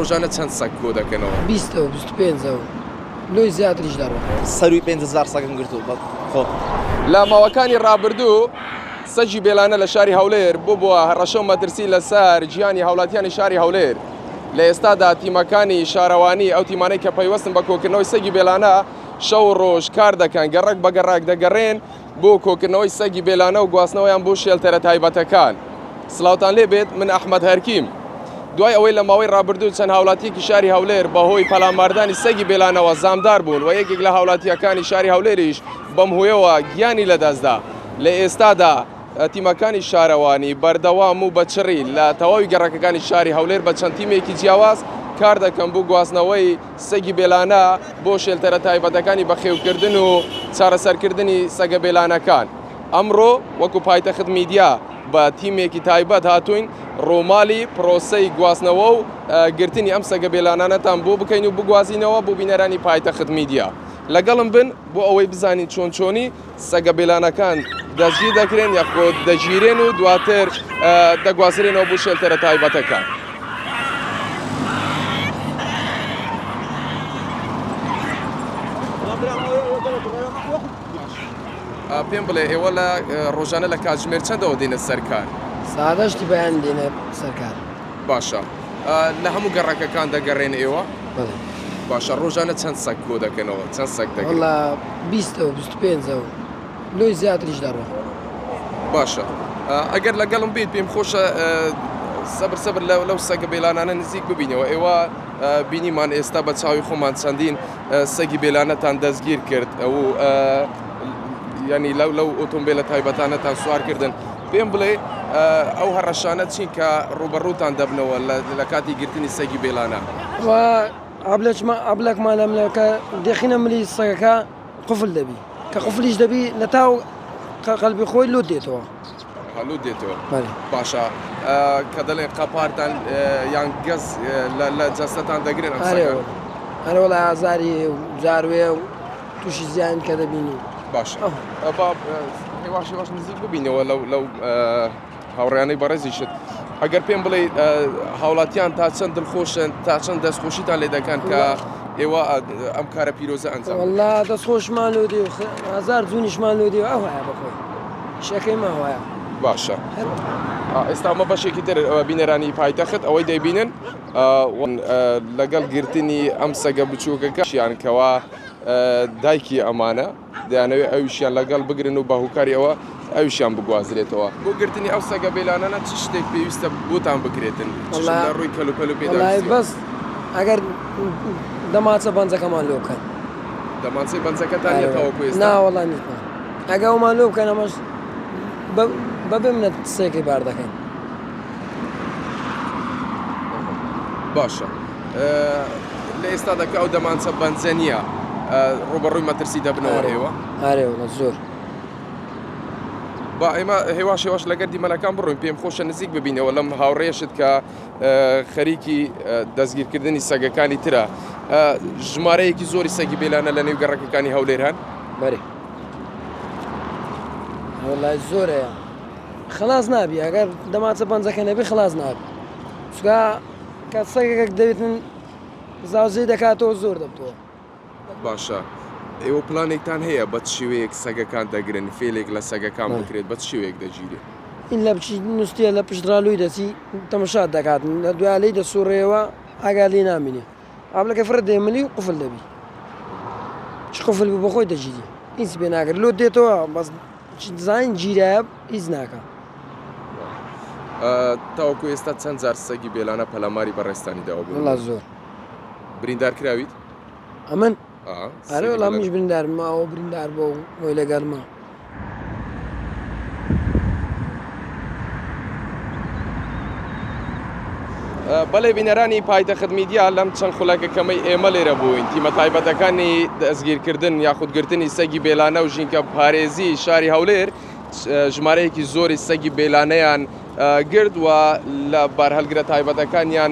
ڕۆژانە چەند سەگ کۆ دەکەنەوە؟ 20 و 25 لۆی زیاتریش دەڕۆ سەروی 5,000 سەگم گرتووە خۆ لە ماوەکانی ڕابردوو سەگی بێلانە لە شاری هەولێر بووە ڕەشە و مەترسی لەسەر ژیانی هاوڵاتیانی شاری هەولێر. لە ئێستادا تیمەکانی شارەوانی ئەو تیمانەی کە پەیوەستن بە کۆکردنەوەی سەگی بێلانە شەو ڕۆژ کار دەکەن گەڕک بە گەڕاک دەگەڕێن بۆ کۆکردنەوەی سەگی بێلانە و گواستنەوەیان بۆ شێلتەرە تایبەتەکان. سلااوتان لێ بێت من ئەحمەد هەرکیم. دوای ئەوەی لە ماوەی ڕابردوو چەند هاوڵاتیەکی شاری هەولێر بەهۆی پەلاماردانی سەگی بێلانەوە زامدار بوون و یەکێک لە هاوڵاتیەکانی شاری هەولێریش بەم هۆیەوە گیانی لەدەستدا. لە ئێستادا تیمەکانی شارەوانی بەردەوام و بەچڕی لە تەواوی گەڕەکەکانی شاری هەولێر بە چەند تیمێکی جیاواز کار دەکەن بۆ گواستنەوەی سەگی بێلانە بۆ شێلتەرە تایبەتەکانی بەخێوکردن و چارەسەرکردنی سەگە بێلانەکان. ئەمڕۆ وەکو پایتەخت میدیا بە تیمێکی تایبەت هاتوین ڕۆمالی پرۆسەی گواستنەوە و گرتنی ئەم سەگە بێلانانەتان بۆ بکەین و بگوازینەوە بۆ بینەرانی پایتەخت میدیا. لەگەڵم بن بۆ ئەوەی بزانین چۆنی سەگە بێلانەکان دەستگیر دەکرێن یاخۆ دەگیرێن و دواتر دەگوازرێنەوە بۆ شێلتەرە تایبەتەکان. پێم بڵێ ئێوە لە ڕۆژانە لە کاتژمێر چەندەوە دێنە سەرکار؟ سادەشتی بەیان دێنە سەرکار. باشە لە هەموو گەڕەکەکان دەگەڕێن ئێوە؟ باشە ڕۆژانە چەند سەگ کۆ دەکەنەوە چەند سەگ دەکەن؟ لە 20 و 25 لۆی زیاتریش دەڕۆ. باشە ئەگەر لەگەڵم بیت پێم خۆشە سەبر لەو سەگە بێلانانە نزیک ببینەوە. ئێوە بینیمان ئێستا بە چاوی خۆمان چەندین سەگی بێلانەتان دەستگیر کرد ئەو ینی لەو ئۆتۆمبیلە تایبەتانەتان سوارکردن. پێم بڵێ ئەو هەڕەشانە چین کە ڕوبەڕووتان دەبنەوە لە کاتی گرتنی سەگی بێلانە؟ ئابلێکمان لەملەکە دەخینە ملی سەگەکە قفل دەبی کە قفلیش دەبی نەتاو قەلبی خۆی لۆ دێتەوە. هەلو دێتەوە. باشە کە دەڵێن قەپارتان یان گەز لە جەستەتان دەگرێن ئەم سەگە؟ هەرەوە لە ئازاری جاروێ و تووشی زیان کە دەبینی. باشە هێواش نزیک ببینەوە لەو هاوڕێیانەی بەڕێزیشت. ئەگەر پێم بڵێ هاوڵاتیان تا چەند دڵخۆشن تا چەند دەستخۆشیتان لێ دەکەن کە ئێوە ئەم کارە پیرۆزە ئەنجام وەڵا دەستخۆشمان لۆ دێ هەزار جوونیشمان لۆ دێ ئەوهایە بەخۆی شەکەی ماوایە. باشە ئێستا ئەمە بەشێکی تر بینەرانی پایتەخت ئەوەی دەیبینن لەگەڵ گرتنی ئەم سەگە بچووکەکەشیان کەوا دایکی ئەمانە دەیانەوێت ئەویشیان لەگەڵ بگرن و بەهوکاری ئەوە ئەویشیان بگوازرێتەوە. بۆ گرتنی ئەو سەگە بێلانانە چ شتێک پێویستە بۆتان بکرێتن ڕووی کەلوپەل و پێدا بەس ئەگەر دەماچە بەنجەکەمان لۆ بکەن دەماچەی بەنجەکەتان لێتەوەکو ئێستا؟ ناوەڵا نیتمان ئەگە ئەومان لۆ بکەن ئەمەش بەبێ منەت سێکی بار دەکەین. باشە لە ئێستا دەکە ئەو دەمانچە بەنجە نییە ڕوبەڕووی مەترسی دەبنەوە ئێوە؟ ئارێوە زۆر. با ئێمە هێواش لەگەر دیمەنەکان بڕۆین پێم خۆشە نزیک ببینەوە لەم هاوڕێشت کە خەریکی دەستگیرکردنی سەگەکانی ترە. ژمارەیەکی زۆری سەگی بێلانە لە نێو گەڕەکەکانی هەولێر هەن؟ بەێ وەڵای زۆرەیە خلاص نابی ئەگەر دەماچە پەنجەکە نەبی خلاص نابی چکە کە سەگێک دەوێتن زاوزەی دەکاتەوە زۆر دەبتەوە. باشە ئێوە پلانێکتان هەیە بە شێوەیەک سەگەکان دەگرن فێلێک لە سەگەکان بکرێت بە شێوەیەک دەگیرێت؟ این لە بچی نووسە لە پشتڕالووی دەچی تەمەشات دەکات لە دوایالەی دەسوڕێەوە ئاگالی نامینێ ئابلەکە فرە دێمەلی و قفل دەبی چ قفل بوو بەخۆی دەگیری هیچ بێ ناکرد لۆ دێتەوە بەس زین گیرایە هیچ ناکە. تاوەکو ئێستا چەند جار سەگی بێلانە پەلاماری بەڕێستانی داوە بوو؟ وەڵا زۆر. بریندار کراویت؟ ئەمن ئارێ وەڵا منیش بریندارم ماوە بریندار بۆ وی لەگەڵما. بەڵێ بینەرانی پایتەخت میدیا لەم چەند خولەکەکەمەی ئێمە لێرە بووین تیمە تایبەتەکانی دەستگیرکردن یاخودگرتنی سەگی بێلانە و ژینکە پارێزی شاری هەولێر ژمارەیەکی زۆری سەگی بێلانەیان گرد و لە بارهەلگرە تایبەتەکانیان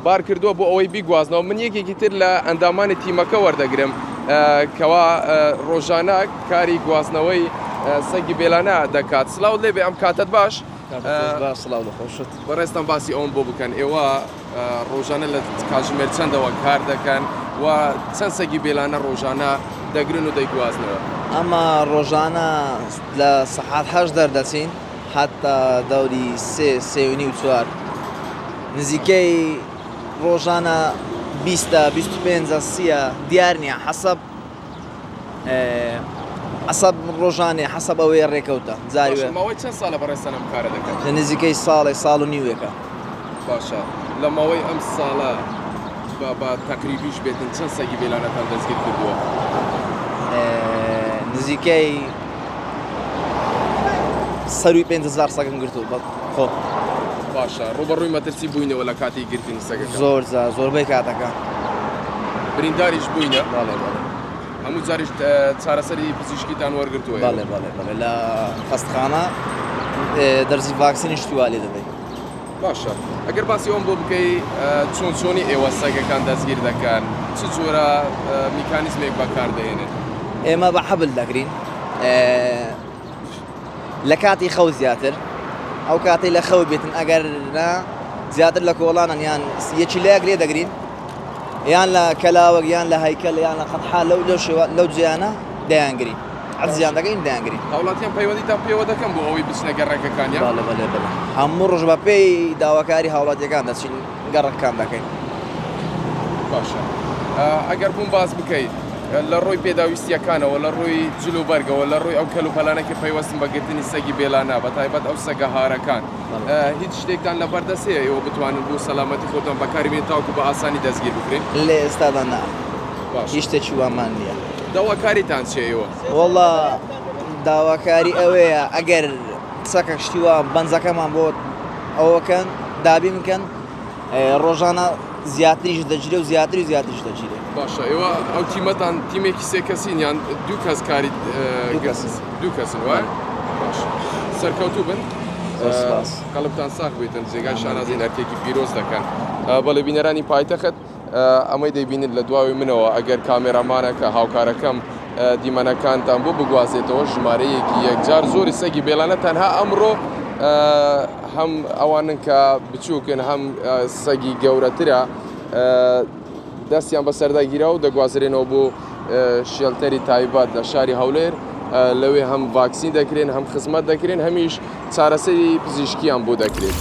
بار کردووە بۆ ئەوەی بیگوازنەوە. من یەکێکی تر لە ئەندامانی تیمەکە وەردەگرم کەوا ڕۆژانە کاری گواستنەوەی سەگی بێلانە دەکات. سلااو لێبێ ئەم کاتت باش. باش سڵاو دەخۆشت بەڕێستان باسی ئەوم بۆ بکەن ئێوە ڕۆژانە لە کاتژمێر چەندەوە کار دەکەن و چەند سەگی بێلانە ڕۆژانە دەگرن و دەیگوازنەوە ئەمە ڕۆژانە لە سەحات هەش دەردەچین حتا دەوری سێنی و چوار نزیکەی ڕۆژانە 20-25 سیە دیار نییە حەسەب ڕۆژانێ حەسەب ئەوەیە ڕێکەوتە جاری ماوەی چەند ساڵە بەڕێستان ئەم کارە دەکەن لە نزیکەی ساڵ و نیوێکە باشە لە ماوەی ئەم ساڵە بە تەقریبیش بێتن چەند سەگی بێلانەتان دەستگیر کردووە نزیکەی 5,000 سەگم گرتووە خۆ باشە ڕوبەڕووی مەترسی بووینەوە لە کاتی گرتنی سەگەکە زۆربەی کاتەکە برینداریش بووینە باڵێ هەموو جاریش چارەسەری پزیشکیتان وەرگرتووە باڵێ لە خەستخانە دەرزی ڤاکسینی شتیوا لێ دەبێت باشە ئەگەر باسی ئەوم بۆ بکەی چۆنی ئێوە سەگەکان دەستگیر دەکەن چ جۆرە میکانیزمێک بەکاردەهێنن ئێمە بە حەبل دەگرین لە کاتی خەو زیاتر ئەو کاتی لە خەو بێتن ئەگەر زیاتر لە کۆڵانن یان یەکی لایەک لێ دەگرین یان لە کەلاوەک یان لە هەیکەل یان لە قەتحا لەو جیانە دەیانگرین عزیان دەگەین دەیانگرین هاوڵاتیان پەیوەندیتان پێوە دەکەم بۆ ئەوەی بچنە گەڕەکەکانیان بەڵێ هەموو ڕۆژ بە پێی داواکاری هاوڵاتیەکان دەچین گەڕەکان دەکەین باشە ئەگەر بووم باس بکەیت لە ڕۆی پێداویستیەکانەوە لە ڕۆی جلوبەرگەوە لە ڕۆی ئەو کەلوپەلانێکی پەیوەستم بە گرتنی سەگی بێلانە بە تایبەت ئەو سەگە هارەکان هیچ شتێکتان لە بەردەسەیە ئێوە بتوانن بۆ سەلامەتی خۆتان بەکاربێن تاوکو بە ئاسانی دەستگیر بکرێن لێ ئێستادا نا باش هیچ شتێکی وامان نییە داواکاریتان چێ ئێوە وەڵڵا داواکاری ئەوەیە ئەگەر چەکە شتیوە بەنجەکەمان بۆ ئەوەکەن دابی بکەن ڕۆژانە زیاتریش دەگیرێ و زیاتریش دەگیرێ باشە ئێوە ئەو تیمەتان تیمێکی سێ کەسین یان دوو کەس کاری دوو کەسن وای باش سەرکەوتوو بن قەڵبتان ساغ بێتن جێگای شانازی نەرکێکی پیرۆز دەکەن بەڵێ بینەرانی پایتەخت ئەمەی دەیبینن لە دواوی منەوە ئەگەر کامێرامانەکە هاوکارەکەم دیمەنەکانتان بۆ بگوازێتەوە ژمارەیەکی یەکجار زۆری سەگی بێلانە تەنها ئەمڕۆ هەم ئەوانن کە بچووکن هەم سەگی گەورەترە دەستیان بەسەرداگیرا و دەگوازرێنەوە بۆ شێلتەری تایبەت لە شاری هەولێر لەوێ هەم ڤاکسین دەکرێن هەم خزمەت دەکرێن هەمیش چارەسەری پزیشکیان بۆ دەکرێت.